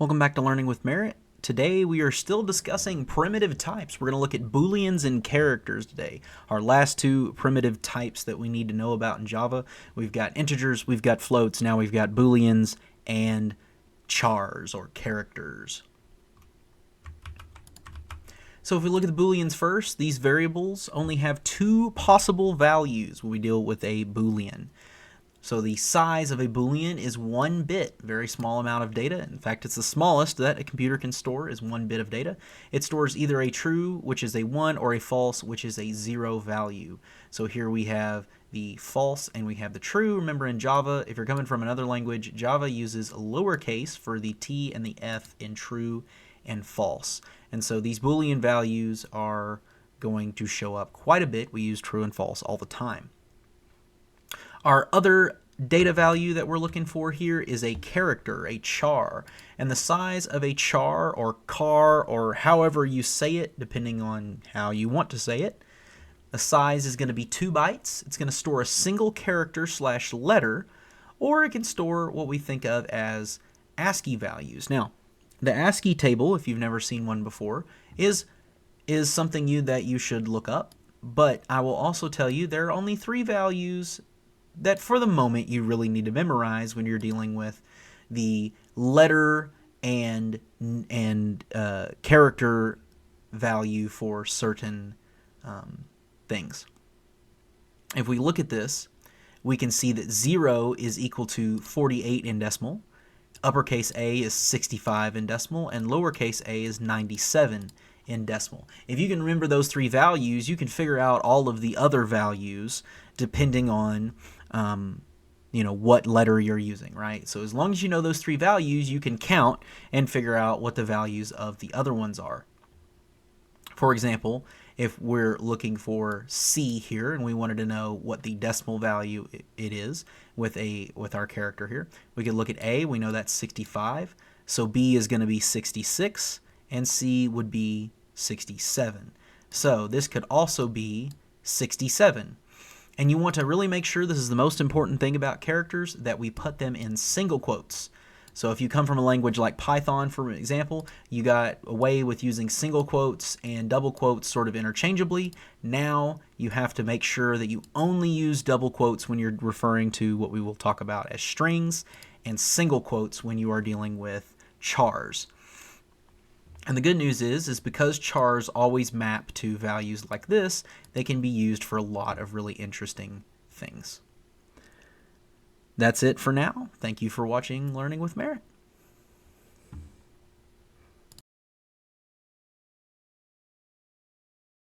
Welcome back to Learning with Merit. Today we are still discussing primitive types. We're going to look at Booleans and characters today. Our last two primitive types that we need to know about in Java. We've got integers, we've got floats, now we've got Booleans and chars or characters. So if we look at the Booleans first, these variables only have two possible values when we deal with a Boolean. So the size of a Boolean is 1 bit, very small amount of data. In fact, it's the smallest that a computer can store is 1 bit of data. It stores either a true, which is a 1, or a false, which is a 0 value. So here we have the false and we have the true. Remember in Java, if you're coming from another language, Java uses lowercase for the T and the F in true and false. And so these Boolean values are going to show up quite a bit. We use true and false all the time. Our other data value that we're looking for here is a character, a char. And the size of a char or car or however you say it, depending on how you want to say it, the size is going to be 2 bytes. It's going to store a single character / letter, or it can store what we think of as ASCII values. Now, the ASCII table, if you've never seen one before, is something that you should look up. But I will also tell you there are only 3 values that for the moment you really need to memorize when you're dealing with the letter and character value for certain things. If we look at this, we can see that 0 is equal to 48 in decimal, uppercase A is 65 in decimal, and lowercase a is 97 in decimal. If you can remember those 3 values, you can figure out all of the other values depending on what letter you're using, right? So as long as you know those 3 values, you can count and figure out what the values of the other ones are. For example, if we're looking for C here and we wanted to know what the decimal value it is with our character here, we could look at A, we know that's 65, so B is going to be 66, and C would be 67. So this could also be 67. And you want to really make sure, this is the most important thing about characters, that we put them in single quotes. So if you come from a language like Python, for example, you got away with using single quotes and double quotes sort of interchangeably. Now you have to make sure that you only use double quotes when you're referring to what we will talk about as strings, and single quotes when you are dealing with chars. And the good news is because chars always map to values like this, they can be used for a lot of really interesting things. That's it for now. Thank you for watching Learning with Merit.